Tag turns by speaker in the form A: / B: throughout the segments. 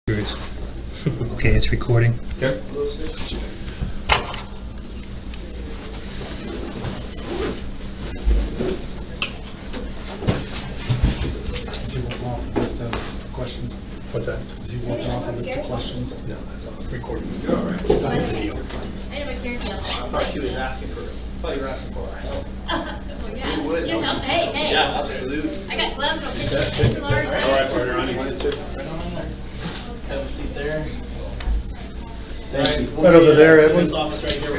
A: Okay, it's recording.
B: Okay.
C: Is he walking off a list of questions?
A: What's that?
C: Is he walking off a list of questions?
A: No, that's all recording.
B: You're all right.
D: I know what yours is.
E: I thought she was asking for, I thought you were asking for our help.
D: Well, yeah.
E: You would,
D: You
E: don't
D: help.
E: you?
D: Hey.
E: Yeah, absolutely.
D: I got gloves. I'll take the large.
E: All right, partner, on you want to sit? Have a seat there. Thank you.
C: Right over there, Edwin.
E: This office right here.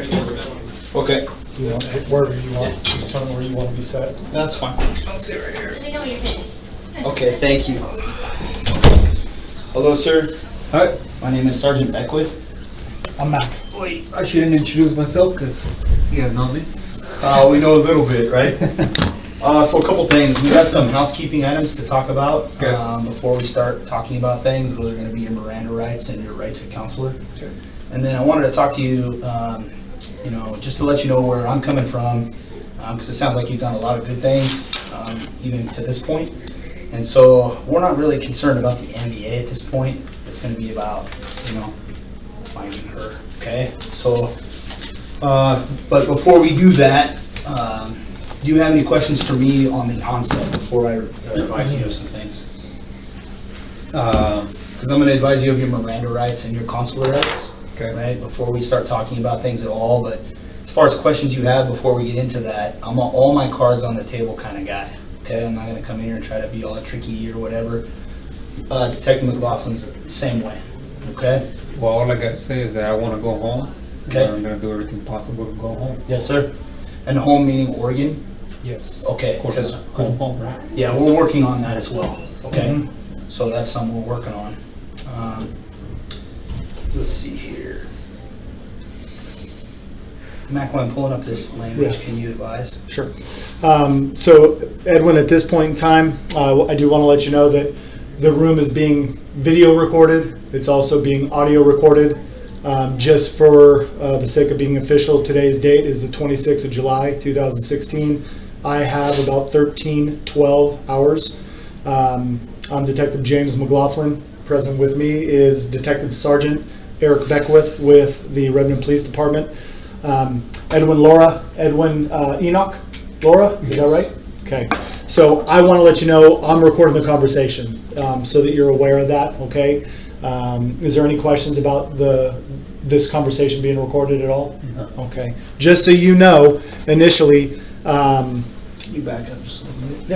B: Okay.
C: You want, wherever you want, just tell me where you want to be set.
E: That's fine.
D: Let me know when you're finished.
E: Okay, thank you. Hello, sir.
A: Hi.
E: My name is Sergeant Beckwith.
C: I'm Mac.
A: Wait, I shouldn't introduce myself because you guys know me.
E: We know a little bit, right? So a couple things. We got some housekeeping items to talk about
A: Okay.
E: before we start talking about things. Those are going to be your Miranda rights and your right to a counselor.
A: Okay.
E: And then I wanted to talk to you, just to let you know where I'm coming from, because it sounds like you've done a lot of good things, even to this point. And so we're not really concerned about the NDA at this point. It's going to be about, finding her. Okay. So, but before we do that, do you have any questions for me on the onset before I advise you of some things? Because I'm going to advise you of your Miranda rights and your consular rights.
A: Okay.
E: Right, before we start talking about things at all, but as far as questions you have before we get into that, I'm all my cards on the table kind of guy. Okay, I'm not going to come in here and try to be all tricky or whatever. Detective McLaughlin's the same way. Okay.
A: Well, all I got to say is that I want to go home.
E: Okay.
A: And I'm going to do everything possible to go home.
E: Yes, sir. And home meaning Oregon.
A: Yes.
E: Okay.
A: Of course,
E: Because
A: I'm home, right?
E: yeah, we're working on that as well. Okay. So that's something we're working on. Let's see here. Mac, while I'm pulling up this language,
C: Yes.
E: can you advise?
C: Sure. So Edwin, at this point in time, I do want to let you know that the room is being video recorded. It's also being audio recorded. Just for the sake of being official, today's date is the 26th of July, 2016. I have about 12 hours. I'm Detective James McLaughlin. Present with me is Detective Sergeant Eric Beckwith with the Redmond Police Department. Edwin Lara, Enoch, Laura, is that right? Okay. So I want to let you know I'm recording the conversation so that you're aware of that, okay? Is there any questions about this conversation being recorded at all?
A: No.
C: Okay. Just so you know, initially,
E: Can you back up just a little bit?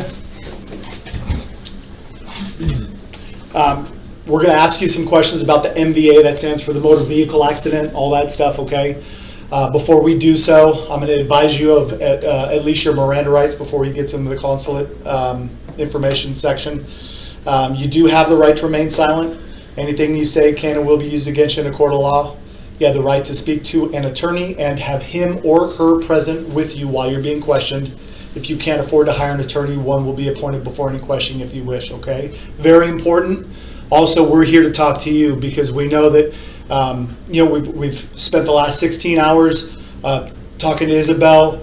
C: yeah. We're going to ask you some questions about the MVA, that stands for the motor vehicle accident, all that stuff, okay? Before we do so, I'm going to advise you of at least your Miranda rights before he gets into the consulate information section. You do have the right to remain silent. Anything you say can and will be used against you in a court of law. You have the right to speak to an attorney and have him or her present with you while you're being questioned. If you can't afford to hire an attorney, one will be appointed before any questioning if you wish, okay? Very important. Also, we're here to talk to you because we know that we've spent the last 16 hours talking to Isabel,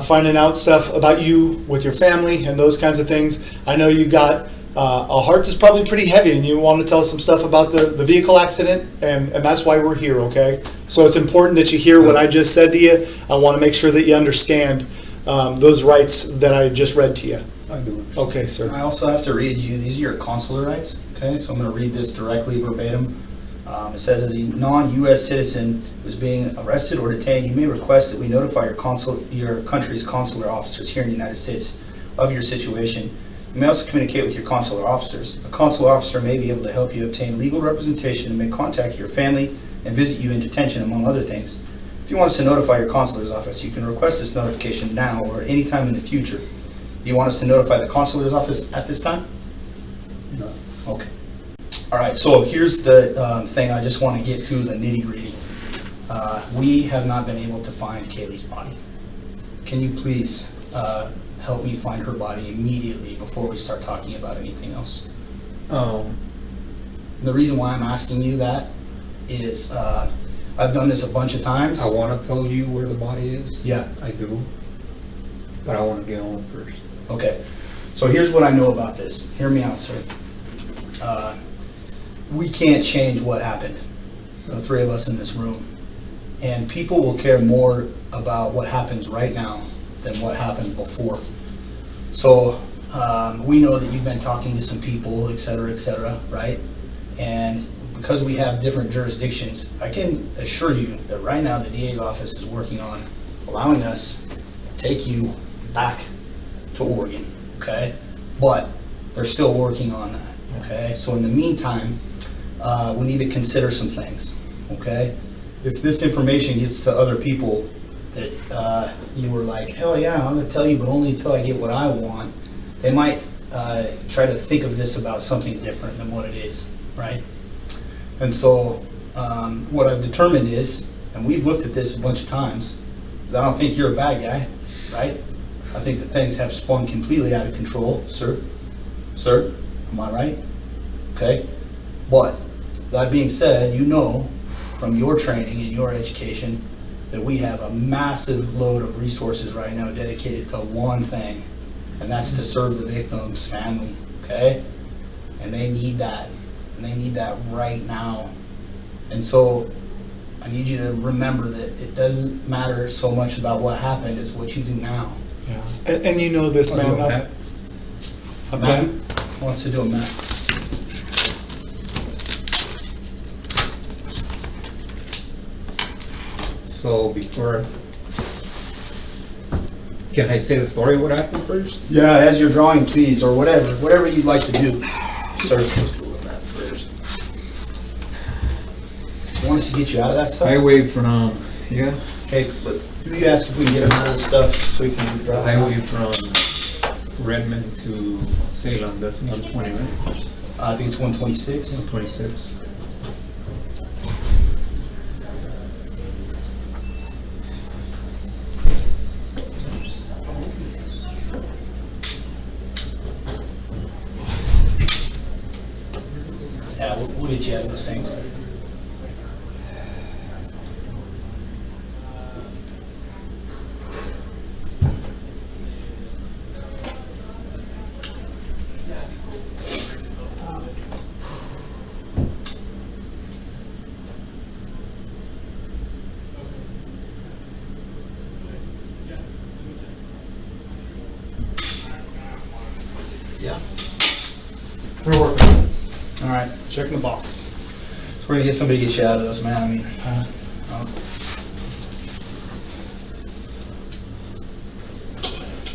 C: finding out stuff about you with your family and those kinds of things. I know you got a heart that's probably pretty heavy and you want to tell us some stuff about the vehicle accident, and that's why we're here, okay? So it's important that you hear what I just said to you. I want to make sure that you understand those rights that I just read to you.
A: I do.
C: Okay, sir.
E: I also have to read you, these are your consular rights, okay? So I'm going to read this directly verbatim. It says, as a non-U.S. citizen who's being arrested or detained, you may request that we notify your country's consular officers here in the United States of your situation. You may also communicate with your consular officers. A consular officer may be able to help you obtain legal representation and may contact your family and visit you in detention, among other things. If you want us to notify your consular's office, you can request this notification now or any time in the future. Do you want us to notify the consular's office at this time?
A: No.
E: Okay. All right, so here's the thing I just want to get to, the nitty-gritty. We have not been able to find Kaylee's body. Can you please help me find her body immediately before we start talking about anything else? The reason why I'm asking you that is I've done this a bunch of times.
A: I want to tell you where the body is.
E: Yeah.
A: I do. But I want to get home first.
E: Okay. So here's what I know about this. Hear me out, sir. we can't change what happened, the three of us in this room. And people will care more about what happens right now than what happened before. So we know that you've been talking to some people, et cetera, right? And because we have different jurisdictions, I can assure you that right now the DA's office is working on allowing us to take you back to Oregon, okay? But they're still working on that, okay? So in the meantime, we need to consider some things, okay? If this information gets to other people that you were like, hell yeah, I'm gonna tell you, but only until I get what I want, they might try to think of this about something different than what it is, right? And so what I've determined is, and we've looked at this a bunch of times, is I don't think you're a bad guy, right? I think that things have spun completely out of control, sir. Sir, am I right? Okay. But that being said, you know from your training and your education that we have a massive load of resources right now dedicated to one thing, and that's to serve the victim's family, okay? And they need that, and they need that right now. And so I need you to remember that it doesn't matter so much about what happened, it's what you do now.
C: Yeah. And you know this, man. A pen?
E: Wants to do a map.
A: So before, can I say the story what happened first?
E: Yeah, as you're drawing, please, or whatever you'd like to do, sir.
A: Let's do the map first.
E: Want us to get you out of that stuff?
A: Highway from, yeah,
E: Okay, but you ask if we can get him out of this stuff so we can drive.
A: highway from Redmond to Salem, that's 120, right?
E: I think it's 126.
A: 126.
E: Yeah, we'll get you out of those things. Yeah.
C: We're working.
E: All right.
C: Checking the box.
E: So we're gonna get somebody to get you out of those, man. I mean,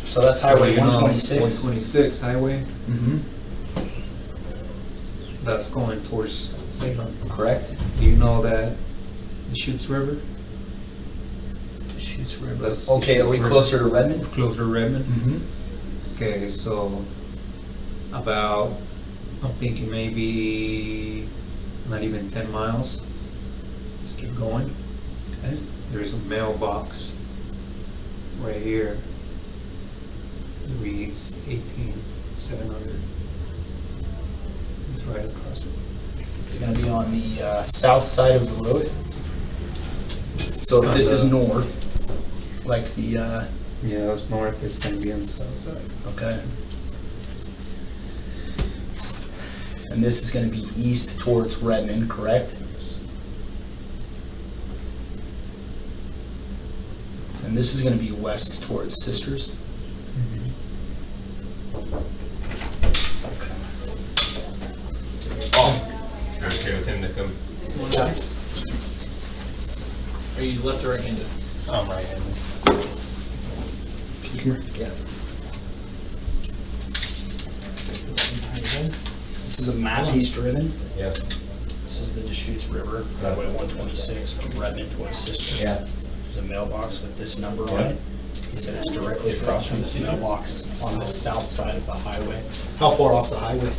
E: so that's Highway 126.
A: 126 highway,
E: Mm-hmm.
A: that's going towards Salem.
E: Correct.
A: Do you know that the Chutes River?
E: Deschutes River.
A: That's
E: Okay, are we
A: Deschutes
E: closer to Redmond?
A: Closer to Redmond?
E: Mm-hmm.
A: Okay, so about, I'm thinking maybe not even 10 miles. Just keep going.
E: Okay.
A: There's a mailbox right here. It reads 18700. It's right across it.
E: It's gonna be on the south side of the road. So if this is north, like the,
A: Yeah, that's north. It's gonna be on the south side.
E: okay. And this is gonna be east towards Redmond, correct? And this is gonna be west towards Sisters?
B: You're okay with him to come?
F: Are you left or right-handed?
B: I'm right-handed.
E: Yeah. This is a map he's driven.
B: Yep.
F: This is the Deschutes River, Highway 126 from Redmond towards Sister.
E: Yeah.
F: There's a mailbox with this number on
B: Yeah.
F: it. He said it's directly across from this mailbox on the south side of the highway. How far off the highway?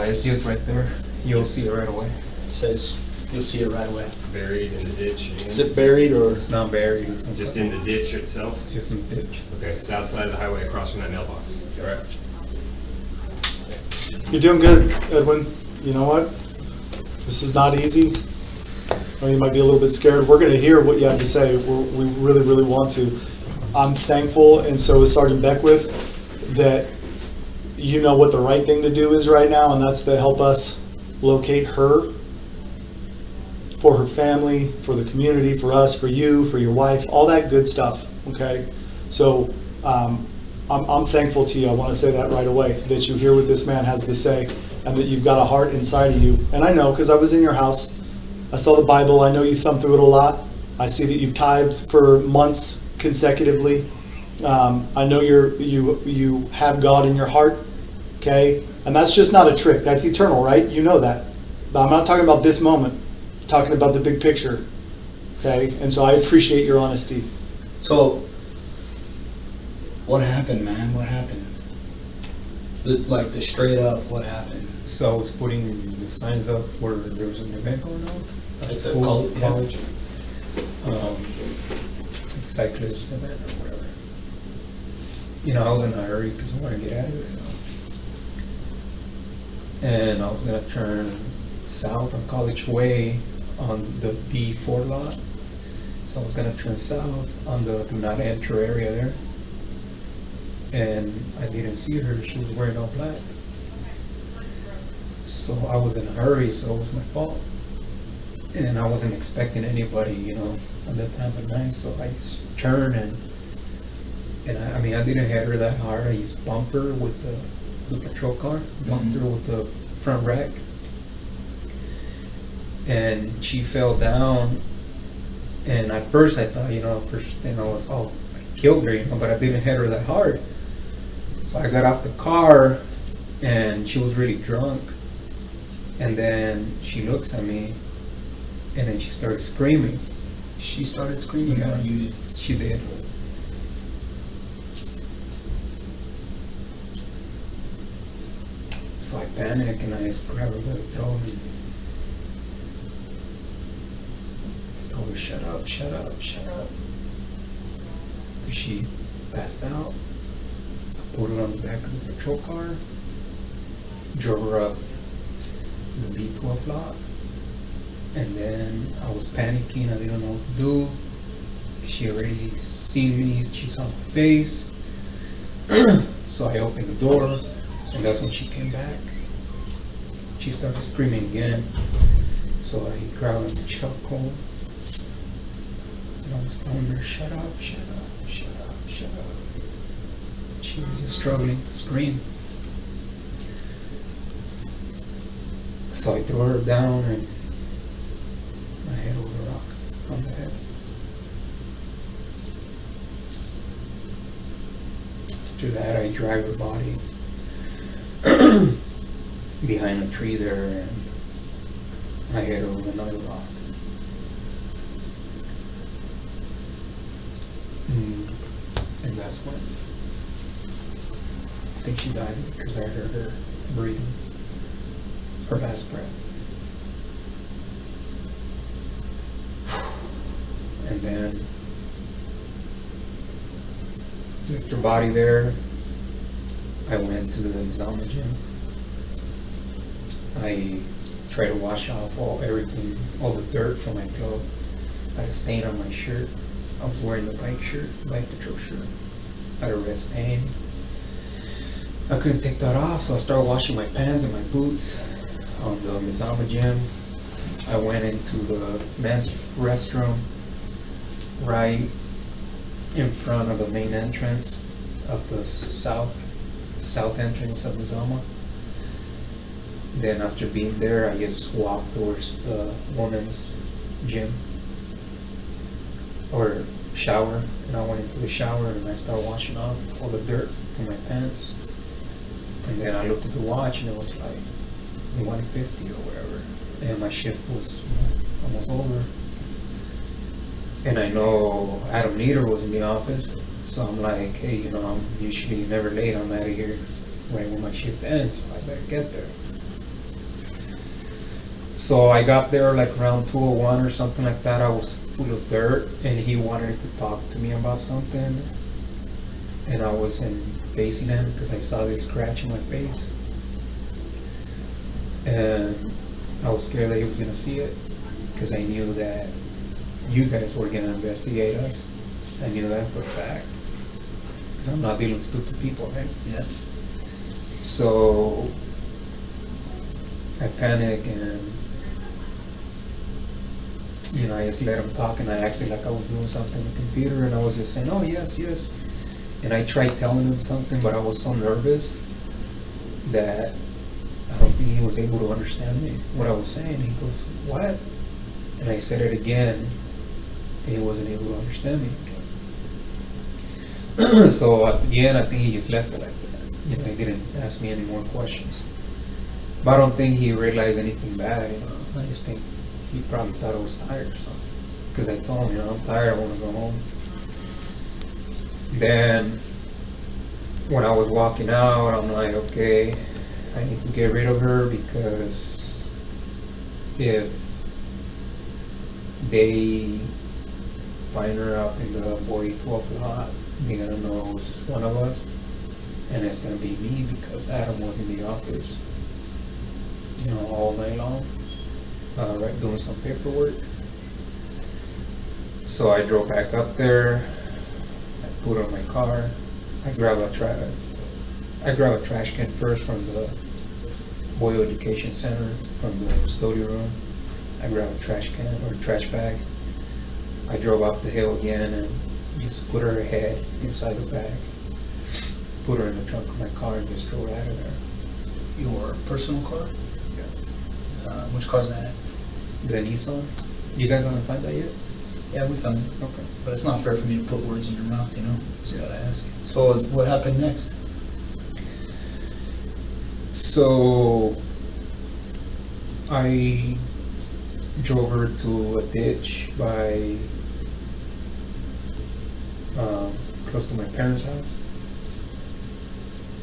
A: It's just right there. You'll see it right away.
F: It says, you'll see it right away.
B: Buried in the ditch.
F: Is it buried or?
A: It's not buried. It's
B: Just in the ditch itself?
A: It's just in the ditch.
B: Okay, south side of the highway across from that mailbox. Correct.
C: You're doing good, Edwin. You know what? This is not easy. Or you might be a little bit scared. We're gonna hear what you have to say. We really, really want to. I'm thankful, and so is Sergeant Beckwith, that you know what the right thing to do is right now, and that's to help us locate her, for her family, for the community, for us, for you, for your wife, all that good stuff, okay? So I'm thankful to you. I want to say that right away, that you hear what this man has to say and that you've got a heart inside of you. And I know, because I was in your house. I saw the Bible. I know you thumb through it a lot. I see that you've tithed for months consecutively. I know you have God in your heart, okay? And that's just not a trick. That's eternal, right? You know that. But I'm not talking about this moment. I'm talking about the big picture, okay? And so I appreciate your honesty.
E: So, what happened, man? What happened? Like the straight up, what happened?
A: So I was putting the signs up where there was an event going on.
E: It's a
A: School,
E: college.
A: cyclist event or whatever. You know, I was in a hurry because I want to get out of there. And I was going to turn south on College Way on the D4 lot. So I was going to turn south on the do not enter area there. And I didn't see her. She was wearing all black. So I was in a hurry, so it was my fault. And I wasn't expecting anybody, you know, at that time of night. So I just turned and I mean, I didn't hit her that hard. I just bumped her with the patrol car, bumped her with the front rack. And she fell down. And at first I thought, you know, first thing I was, oh, I killed her, you know, but I didn't hit her that hard. So I got off the car and she was really drunk. And then she looks at me and then she started screaming.
E: She started screaming,
A: Yeah.
E: or you did?
A: She did. So I panicked and I just grabbed her by the throat and I told her, shut up, shut up, shut up. So she passed out. I put her on the back of the patrol car, drove her up the B12 lot, and then I was panicking. I didn't know what to do. She already seen me. She saw my face. So I opened the door, and that's when she came back. She started screaming again. So I grabbed the chokehold, and I was telling her, shut up, shut up, shut up, shut up. She was just struggling to scream. So I threw her down and I hit her with a rock on the head. After that, I dragged her body behind a tree there and I hit her with another rock. And that's when I think she died because I heard her breathing. Her last breath. And then left her body there. I went to the Zama gym. I tried to wash off all the dirt from my glove. I had a stain on my shirt. I was wearing the bike patrol shirt. I had a red stain. I couldn't take that off, so I started washing my pants and my boots on the Mizama gym. I went into the men's restroom right in front of the main entrance of the south entrance of Mizama. Then after being there, I just walked towards the women's gym or shower, and I went into the shower and I started washing off all the dirt from my pants. And then I looked at the watch and it was like 1:50 or whatever, and my shift was almost over. And I know Adam Nieder was in the office, so I'm like, hey, you know, I'm usually never late. I'm out of here right when my shift ends, so I better get there. So I got there like around 2:01 or something like that. I was full of dirt, and he wanted to talk to me about something, and I wasn't facing him because I saw this scratch in my face. And I was scared that he was gonna see it because I knew that you guys were gonna investigate us. I knew that for a fact because I'm not dealing with stupid people, right?
E: Yes.
A: So I panicked and, you know, I just let him talk and I acted like I was doing something on the computer and I was just saying, oh, yes, yes. And I tried telling him something, but I was so nervous that I don't think he was able to understand me, what I was saying. He goes, what? And I said it again, and he wasn't able to understand me. So at the end, I think he just left it like that. You know, he didn't ask me any more questions. But I don't think he realized anything bad, you know. I just think he probably thought I was tired or something. Because I told him, you know, I'm tired, I want to go home. Then, when I was walking out, I'm like, okay, I need to get rid of her because if they find her up in the boy 12 lot, they're gonna know it was one of us, and it's gonna be me because Adam was in the office, you know, all night long, right, doing some paperwork. So I drove back up there, I put her in my car, I grabbed a trash can first from the Boyle Education Center, from the custodial room. I grabbed a trash can or trash bag. I drove up the hill again and just put her head inside the bag. Put her in the trunk of my car and just drove out of there.
E: Your personal car?
A: Yeah.
E: Which car's that?
A: The Nissan. You guys haven't found that yet?
E: Yeah, we found it.
A: Okay.
E: But it's not fair for me to put words in your mouth, you know? So I gotta ask. So what happened next?
A: So I drove her to a ditch by close to my parents' house,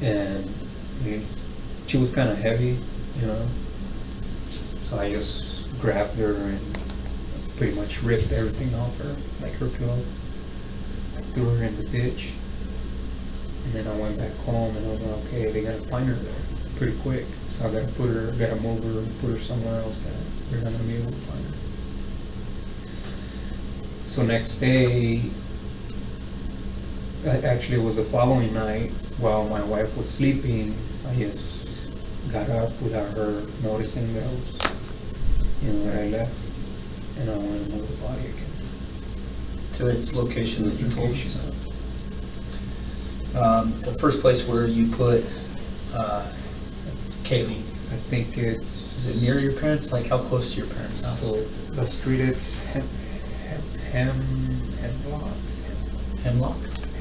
A: and she was kind of heavy, you know. So I just grabbed her and pretty much ripped everything off her, like her clothes. I threw her in the ditch, and then I went back home and I was like, okay, they gotta find her there pretty quick. So I gotta move her and put her somewhere else that they're not gonna be able to find her. So next day, actually it was the following night, while my wife was sleeping, I just got up without her noticing that I was, you know, that I left, and I went and moved the body again.
E: To its location that you told us.
A: Location.
E: The first place where you put Kaylee,
A: I think it's...
E: is it near your parents? Like how close to your parents' house?
A: So the street it's Hemlock, I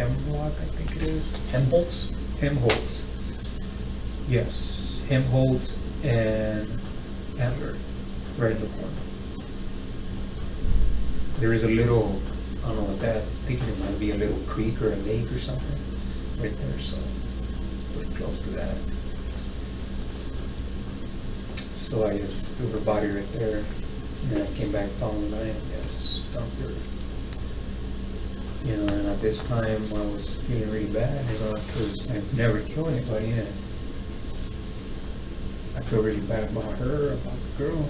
A: think it is.
E: Helmholtz?
A: Helmholtz. Yes, Helmholtz and Antler, right in the corner. There is a little, I don't know what that, I think it might be a little creek or a lake or something right there, so pretty close to that. So I just threw her body right there, and then I came back following night and just dumped her. You know, and at this time I was feeling really bad, you know, because I've never killed anybody, and I feel really bad about her, about the girl.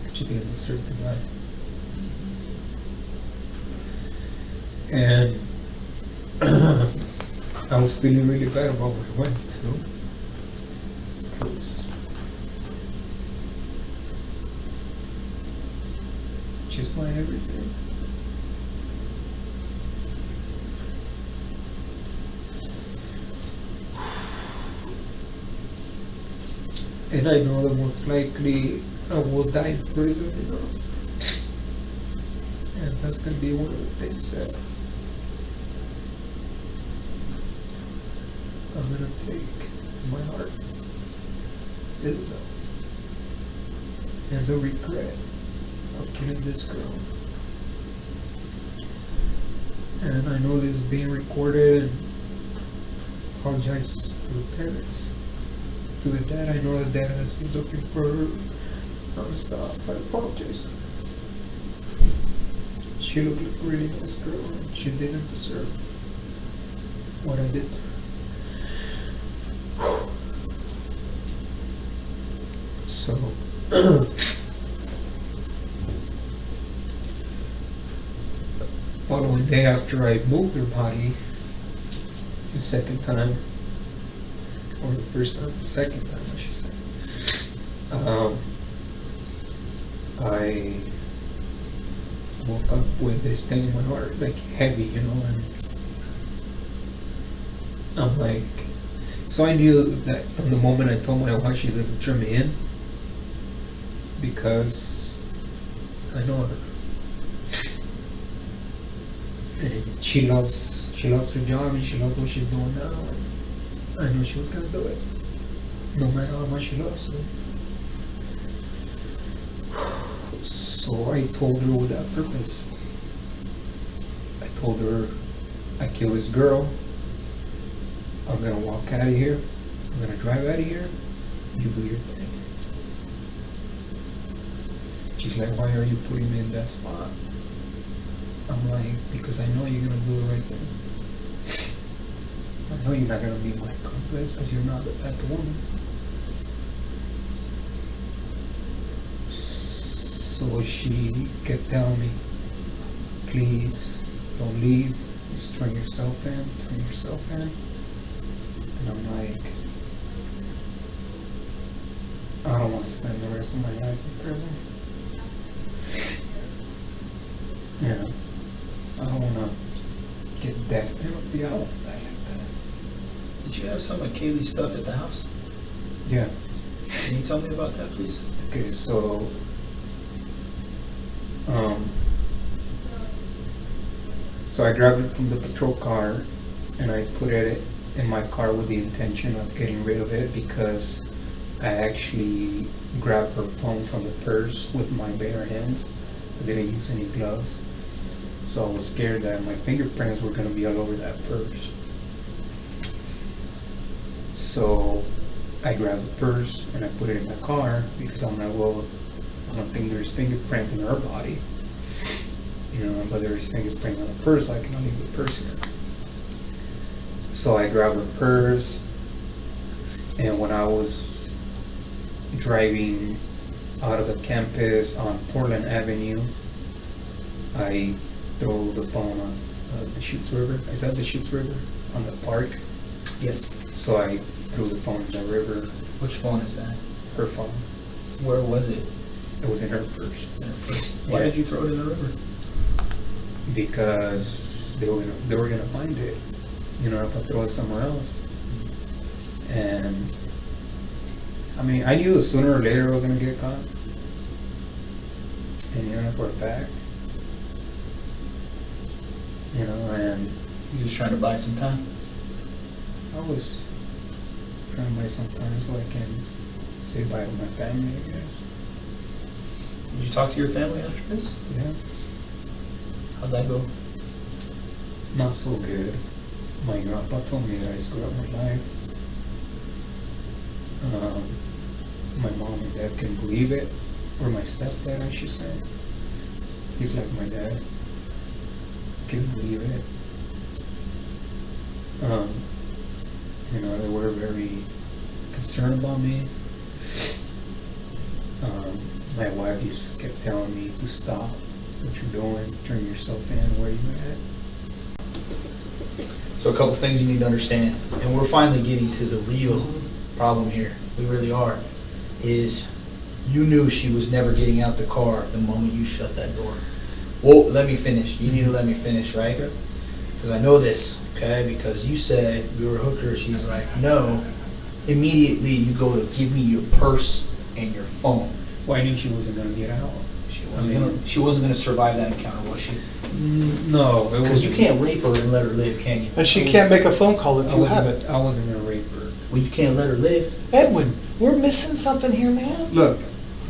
A: Could you be insert to that? And I was feeling really bad about what I went through. Because she's my everything. And I know that most likely I will die in prison, you know. And that's gonna be one of the things that I'm gonna take in my heart. Isabel. And the regret of killing this girl. And I know this is being recorded, and apologize to the parents. To the dad, I know the dad has been looking for her non-stop. I apologize. She looked like a really nice girl, and she didn't deserve what I did to her. So, following day after I moved her body, The second time, or the first time, second time I should say, I woke up with this thing in my heart, like heavy, you know, and I'm like, so I knew that from the moment I told my wife she doesn't turn me in, because I know her. And she loves her job and she loves what she's doing now. And I knew she was gonna do it, no matter how much she loves me. So I told her with that purpose. I told her, I killed this girl. I'm gonna walk out of here. I'm gonna drive out of here. You do your thing. She's like, why are you putting me in that spot? I'm like, because I know you're gonna do the right thing. I know you're not gonna be my accomplice because you're not the type of woman. So she kept telling me, please don't leave. Just turn yourself in. And I'm like, I don't want to spend the rest of my life in prison. Yeah. I don't want to get death penalty. I don't want that like that.
E: Did you have some of Kaylee's stuff at the house?
A: Yeah.
E: Can you tell me about that, please?
A: Okay, so so I grabbed it from the patrol car and I put it in my car with the intention of getting rid of it, because I actually grabbed her phone from the purse with my bare hands. I didn't use any gloves. So I was scared that my fingerprints were going to be all over that purse. So I grabbed the purse and I put it in my car because I'm like, well, I don't think there's fingerprints in her body. You know, but there's fingerprints on the purse, so I cannot leave the purse here. So I grabbed the purse, and when I was driving out of the campus on Portland Avenue, I threw the phone on the Chutes River. Is that the Chutes River? On the park?
E: Yes.
A: So I threw the phone in the river.
E: Which phone is that?
A: Her phone.
E: Where was it?
A: It was in her purse.
E: Why
A: Yeah.
E: did you throw it in the river?
A: Because they were gonna find it. You know, if I throw it somewhere else. And I mean, I knew sooner or later I was gonna get caught. And you know, for a fact. You know, and
E: You was trying to buy some time.
A: I was trying to buy some time so I can say bye to my family, I guess.
E: Did you talk to your family after this?
A: Yeah.
E: How'd that go?
A: Not so good. My grandpa told me that I screwed up my life. My mom and dad can believe it, or my stepdad, I should say. He's like my dad. Can believe it. You know, they were very concerned about me. My wife just kept telling me to stop what you're doing, turn yourself in, where you at.
E: So a couple things you need to understand, and we're finally getting to the real problem here, we really are, is you knew she was never getting out the car the moment you shut that door. Well, let me finish. You need to let me finish, right? Because I know this, okay? Because you said we were hookers. She's like, no. Immediately you go to give me your purse and your phone.
A: Well, I knew she wasn't gonna get out.
E: She wasn't gonna survive that encounter, was she?
A: No, it
E: Because
A: was.
E: you can't rape her and let her live, can you?
C: And she can't make a phone call if
A: I
C: you have it.
A: wasn't gonna rape her.
E: Well, you can't let her live.
C: Edwin, we're missing something here, man.
A: Look,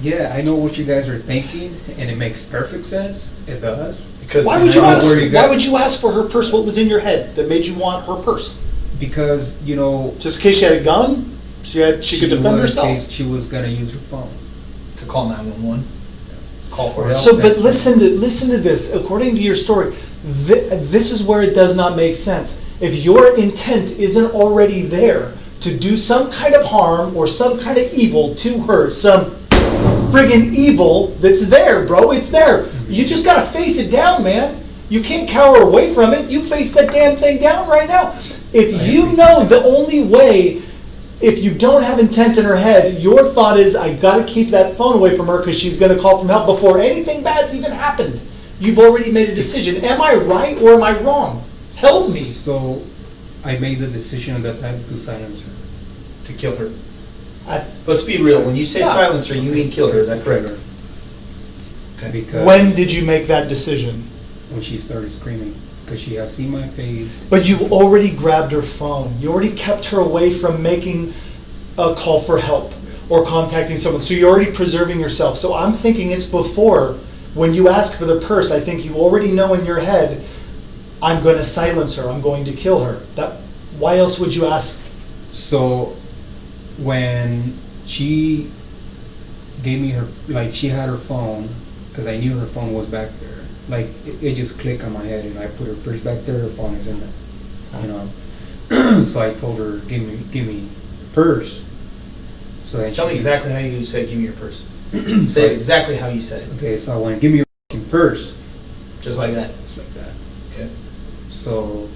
A: yeah, I know what you guys are thinking, and it makes perfect sense. It does.
E: Because
C: Why would
A: I
C: you
A: know
C: ask?
A: where you
C: Why
A: got-
C: would you ask for her purse? What was in your head that made you want her purse?
A: Because, you know,
C: Just in case she had a gun, she could defend
A: was-
C: herself.
A: She was gonna use her phone.
E: to call 911, call for help.
C: So, but listen to this. According to your story, this is where it does not make sense. If your intent isn't already there to do some kind of harm or some kind of evil to her, some friggin' evil that's there, bro. It's there. You just gotta face it down, man. You can't cower away from it. You face that damn thing down right now. If
A: I
C: you
A: appreciate
C: know
A: that.
C: the only way, if you don't have intent in her head, your thought is, I gotta keep that phone away from her because she's gonna call for help before anything bad's even happened. You've already made a decision. Am I right or am I wrong? Help me.
A: So, I made the decision at that time to silence her.
E: To kill her.
C: I-
E: Let's be real, when you say
C: Yeah.
E: silence her, you mean kill her, is that correct? Okay.
A: Because
C: When did you make that decision?
A: when she started screaming, because she had seen my face.
C: But you already grabbed her phone. You already kept her away from making a call for help or contacting someone. So you're already preserving yourself. So I'm thinking it's before, when you ask for the purse, I think you already know in your head, I'm going to silence her. I'm going to kill her. Why else would you ask?
A: So, when she gave me her, like she had her phone, because I knew her phone was back there. Like it just clicked on my head, and I put her purse back there. Her phone is in there, you know. So I told her, give me purse. So then
E: Tell me exactly how you said, give me your purse. Say exactly how you said it,
A: Okay, so I went, give me your fucking purse,
E: just like that.
A: just like that.
E: Okay.
A: So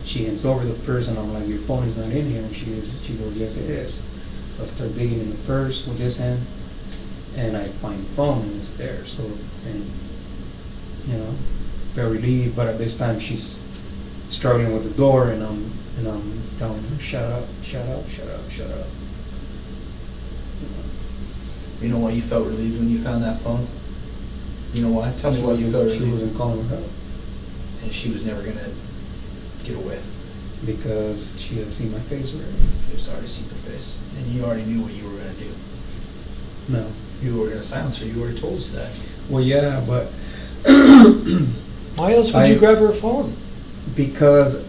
A: she hands over the purse, and I'm like, your phone is not in here. And she goes, yes, it is. So I start digging in the purse with this hand, and I find the phone, and it's there. So, and you know, very relieved. But at this time, she's struggling with the door, and I'm telling her, shut up, shut up, shut up, shut up.
E: You know why you felt relieved when you found that phone? You know why? Tell me why you felt
A: She
E: relieved.
A: wasn't calling her help
E: And she was never gonna get away.
A: because she had seen my face already.
E: She was already seen her face. And you already knew what you were gonna do.
A: No.
E: You were gonna silence her, you already told us that.
A: Well, yeah, but
C: Why else would you
A: I-
C: grab her phone?
A: because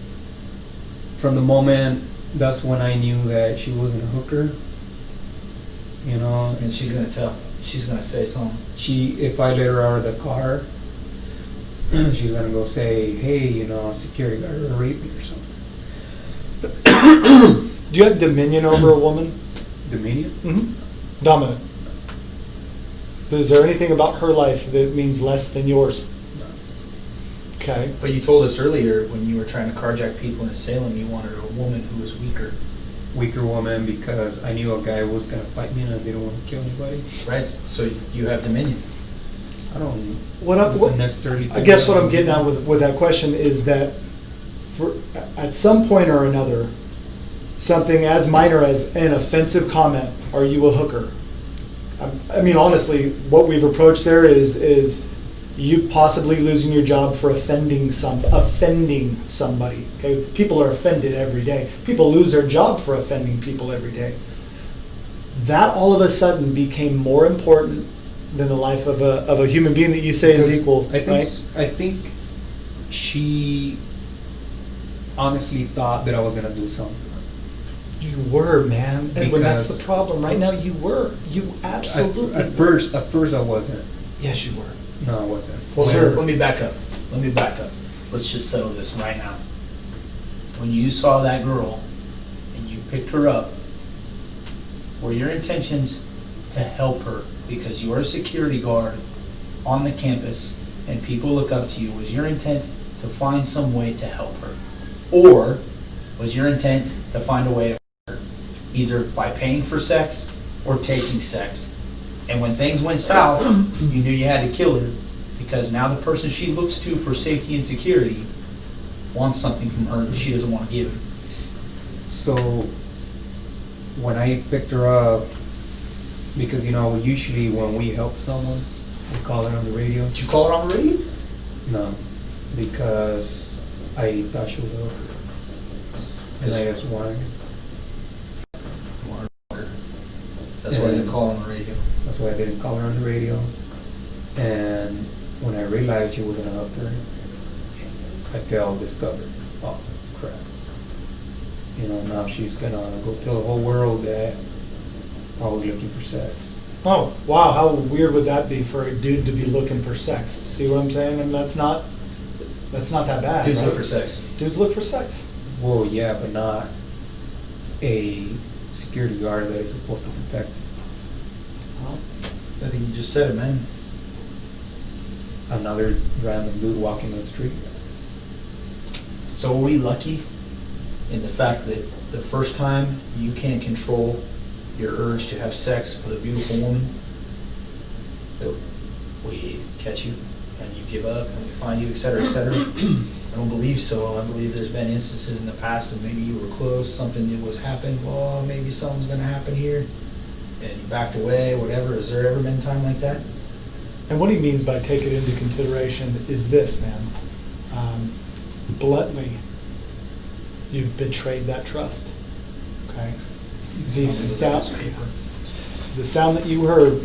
A: from the moment, that's when I knew that she wasn't a hooker. You know,
E: And she's gonna tell. She's gonna say something.
A: if I let her out of the car, she's gonna go say, hey, you know, security guard raped me or something.
C: Do you have dominion over a woman?
A: Dominion?
C: Mm-hmm. Dominant. Is there anything about her life that means less than yours? Okay.
E: But you told us earlier when you were trying to carjack people in Salem, you wanted a woman who was weaker.
A: Weaker woman, because I knew a guy was gonna fight me and I didn't want to kill anybody.
E: Right? So you have dominion.
A: I don't
C: What
A: necessarily.
C: I guess what I'm getting at with that question is that at some point or another, something as minor as an offensive comment, are you a hooker? I mean, honestly, what we've approached there is you possibly losing your job for offending somebody. Okay, people are offended every day. People lose their job for offending people every day. That all of a sudden became more important than the life of a human being that you say is
A: Because
C: equal,
A: I think
C: right?
A: I think she honestly thought that I was gonna do something.
C: You were, man. Edwin, that's
A: Because-
C: the problem. Right now, you were. You absolutely
A: At first I wasn't.
C: Yes, you were.
A: No, I wasn't.
E: Well,
C: Sir.
E: let me back up. Let's just settle this right now. When you saw that girl and you picked her up, were your intentions to help her because you're a security guard on the campus and people look up to you? Was your intent to find some way to help her? Or was your intent to find a way to f her, either by paying for sex or taking sex? And when things went south, you knew you had to kill her because now the person she looks to for safety and security wants something from her that she doesn't want to give him.
A: So when I picked her up, because you know usually when we help someone, we call her on the radio.
E: Did you call her on the radio?
A: No, because I thought she was a hooker. And I asked why.
E: That's why I didn't call her on the radio.
A: That's why I didn't call her on the radio. And when I realized she wasn't a hooker, I felt discovered. Oh, crap. You know, now she's gonna go tell the whole world that I was looking for sex.
C: Oh, wow, how weird would that be for a dude to be looking for sex? See what I'm saying? And that's not that bad,
E: Dudes
C: right?
E: look for sex.
C: Dudes look for sex.
A: Well, yeah, but not a security guard that is supposed to protect.
C: Well,
E: I think you just said it, man.
A: Another random dude walking on the street.
E: So were we lucky in the fact that the first time you can't control your urge to have sex with a beautiful woman, that we catch you and you give up and we find you, et cetera, et cetera. I don't believe so. I believe there's been instances in the past that maybe you were close, something that was happening, well, maybe something's gonna happen here, and you backed away, whatever. Has there ever been a time like that?
C: And what he means by take it into consideration is this, man. Bluntly, you've betrayed that trust. Okay? The sound that you heard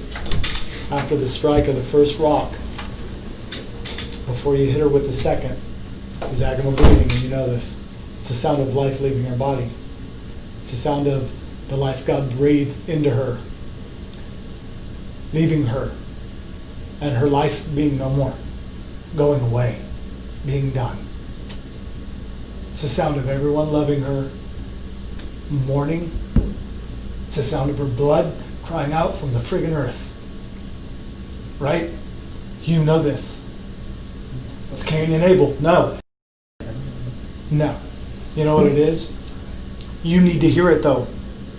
C: after the strike of the first rock, before you hit her with the second, is agonal breathing, and you know this. It's the sound of life leaving her body. It's the sound of the life God breathed into her, leaving her, and her life being no more, going away, being done. It's the sound of everyone loving her, mourning. It's the sound of her blood crying out from the friggin' earth. Right? You know this. It's Cain and Abel. No. No. You know what it is? You need to hear it though.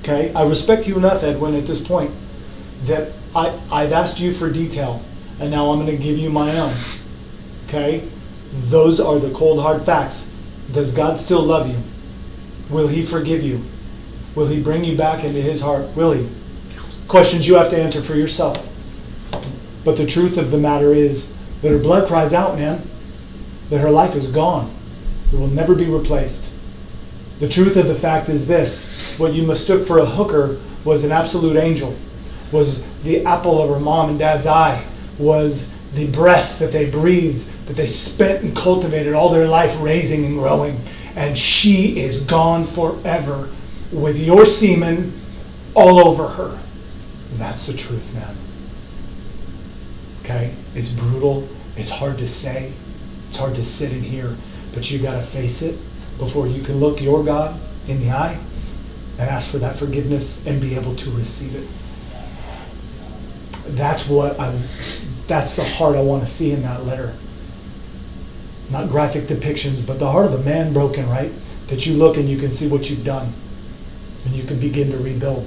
C: Okay? I respect you enough, Edwin, at this point, that I've asked you for detail, and now I'm going to give you my own. Okay? Those are the cold hard facts. Does God still love you? Will He forgive you? Will He bring you back into His heart? Will He? Questions you have to answer for yourself. But the truth of the matter is that her blood cries out, man. That her life is gone. It will never be replaced. The truth of the fact is this. What you mistook for a hooker was an absolute angel. Was the apple of her mom and dad's eye. Was the breath that they breathed, that they spent and cultivated all their life raising and growing. And she is gone forever with your semen all over her. That's the truth, man. Okay? It's brutal. It's hard to say. It's hard to sit in here. But you got to face it before you can look your God in the eye and ask for that forgiveness and be able to receive it. That's the heart I want to see in that letter. Not graphic depictions, but the heart of a man broken, right? That you look and you can see what you've done. And you can begin to rebuild.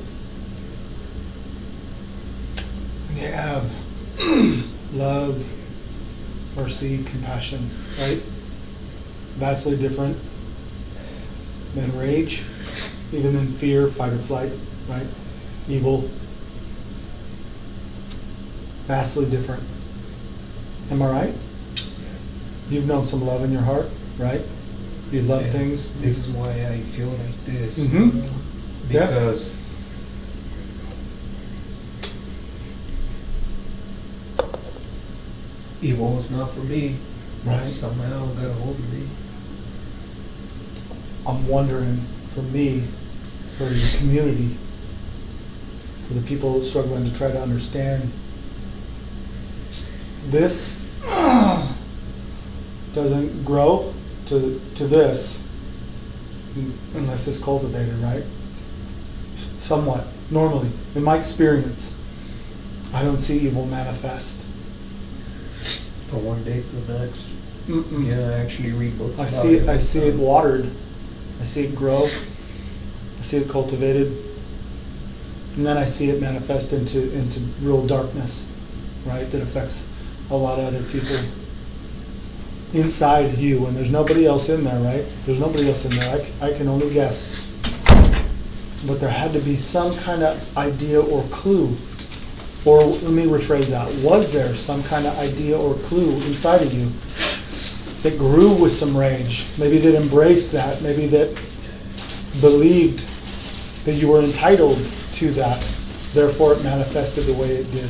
C: You have love, mercy, compassion, right? Vastly different than rage, even than fear, fight or flight, right? Evil. Vastly different. Am I right? You've known some love in your heart, right? You love things.
A: This is why I feel like this.
C: Mm-hmm.
A: Because evil was not for me.
C: Right.
A: Somehow got a hold of me.
C: I'm wondering, for me, for the community, for the people struggling to try to understand, this doesn't grow to this unless it's cultivated, right? Somewhat. Normally, in my experience, I don't see evil manifest.
A: From one day to the next.
C: Mm-mm.
A: Yeah, I actually read books.
C: I see it watered. I see it grow. I see it cultivated. And then I see it manifest into real darkness, right? That affects a lot of other people inside you, and there's nobody else in there, right? There's nobody else in there. I can only guess. But there had to be some kind of idea or clue. Or let me rephrase that. Was there some kind of idea or clue inside of you that grew with some rage? Maybe that embraced that. Maybe that believed that you were entitled to that. Therefore it manifested the way it did.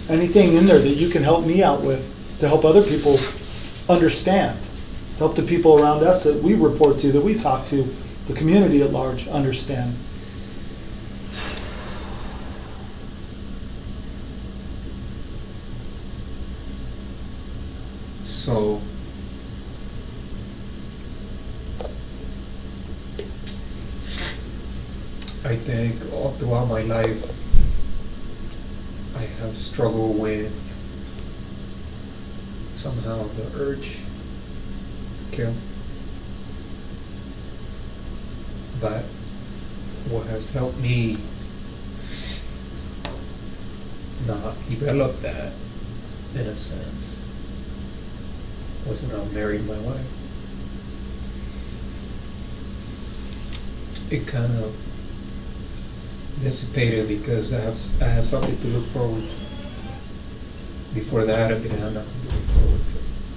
C: Anything in there that you can help me out with to help other people understand. To help the people around us that we report to, that we talk to, the community at large, understand.
A: So I think all throughout my life I have struggled with somehow the urge to kill. But what has helped me not develop that, in a sense, was when I married my wife. It kind of dissipated because I had something to look forward to. Before that, I didn't have nothing to look forward